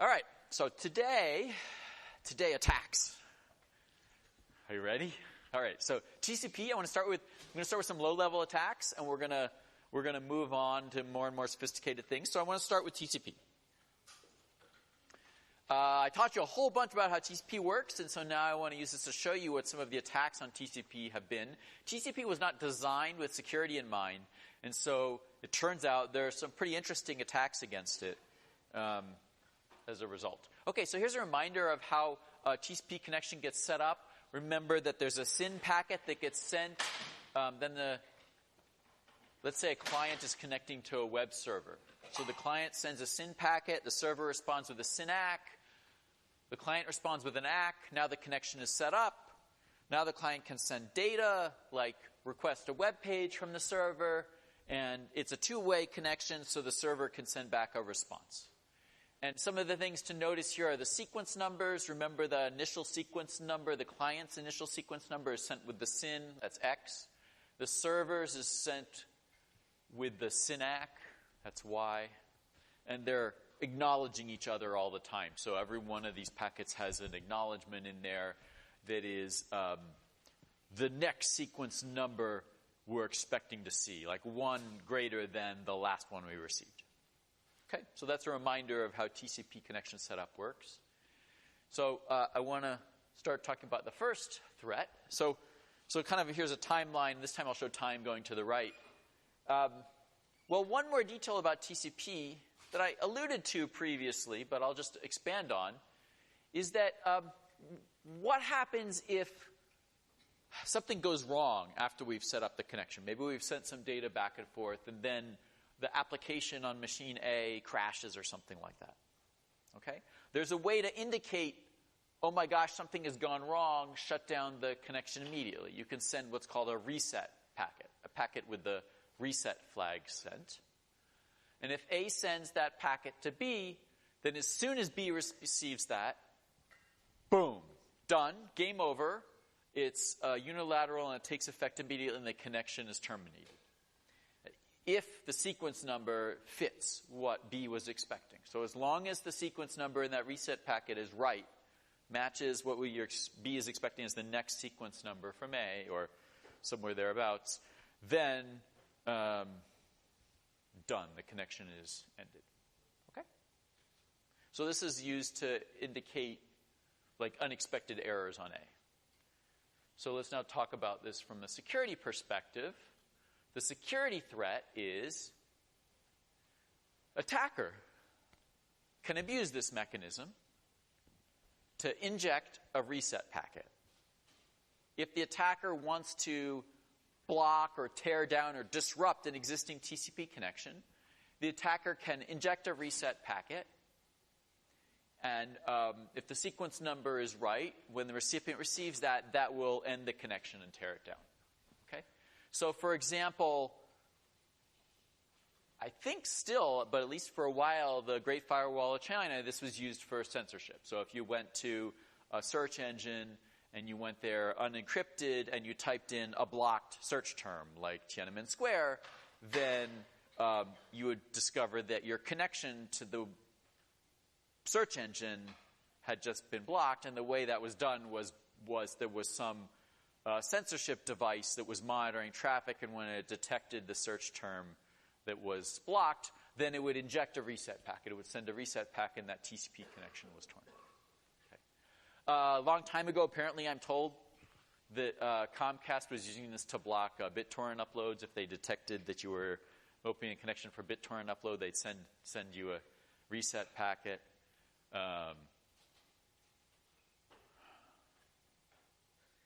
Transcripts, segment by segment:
All right, so today attacks. Are you ready? All right, so TCP. I'm going to start with some low-level attacks, and we're gonna move on to more and more sophisticated things. So I want to start with TCP. I taught you a whole bunch about how TCP works, and so now I want to use this to show you what some of the attacks on TCP have been. TCP was not designed with security in mind, and so it turns out there are some pretty interesting attacks against it as a result. Okay, so here's a reminder of how a TCP connection gets set up. Remember that there's a SYN packet that gets sent. Let's say a client is connecting to a web server. So the client sends a SYN packet. The server responds with a SYN ACK. The client responds with an ACK. Now the connection is set up. Now the client can send data, like request a web page from the server. And it's a two-way connection, so the server can send back a response. And some of the things to notice here are the sequence numbers. Remember the initial sequence number, the client's initial sequence number is sent with the SYN, that's X. The server's is sent with the SYN ACK, that's Y. And they're acknowledging each other all the time. So every one of these packets has an acknowledgement in there that is the next sequence number we're expecting to see, like one greater than the last one we received. Okay, so that's a reminder of how TCP connection setup works. So I want to start talking about the first threat. So kind of here's a timeline. This time I'll show time going to the right. Well, one more detail about TCP that I alluded to previously, but I'll just expand on, is that what happens if something goes wrong after we've set up the connection? Maybe we've sent some data back and forth, and then the application on machine A crashes or something like that. Okay? There's a way to indicate, oh my gosh, something has gone wrong, shut down the connection immediately. You can send what's called a reset packet, a packet with the reset flag sent. And if A sends that packet to B, then as soon as B receives that, boom, done, game over. It's unilateral and it takes effect immediately and the connection is terminated, if the sequence number fits what B was expecting. So as long as the sequence number in that reset packet is right, matches what B is expecting as the next sequence number from A, or somewhere thereabouts, then done. The connection is ended. Okay? So this is used to indicate like unexpected errors on A. So let's now talk about this from a security perspective. The security threat is attacker can abuse this mechanism to inject a reset packet. If the attacker wants to block or tear down or disrupt an existing TCP connection, the attacker can inject a reset packet. And if the sequence number is right, when the recipient receives that, that will end the connection and tear it down. Okay? So, for example, I think still, but at least for a while, the Great Firewall of China, this was used for censorship. So if you went to a search engine and you went there unencrypted and you typed in a blocked search term like Tiananmen Square, then you would discover that your connection to the search engine had just been blocked, and the way that was done was there was some censorship device that was monitoring traffic, and when it detected the search term that was blocked, then it would inject a reset packet. It would send a reset packet, and that TCP connection was torn. Okay. A long time ago, apparently, I'm told that Comcast was using this to block BitTorrent uploads. If they detected that you were opening a connection for BitTorrent upload, they'd send you a reset packet.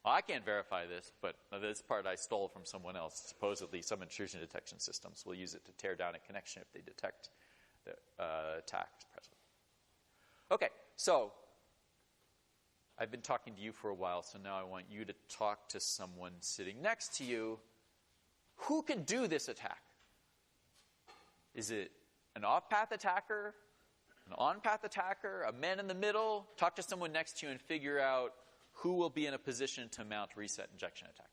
Well, I can't verify this, but this part I stole from someone else. Supposedly, some intrusion detection systems will use it to tear down a connection if they detect the attack is present. Okay, so I've been talking to you for a while, so now I want you to talk to someone sitting next to you. Who can do this attack? Is it an off-path attacker, an on-path attacker, a man in the middle? Talk to someone next to you and figure out who will be in a position to mount reset injection attack.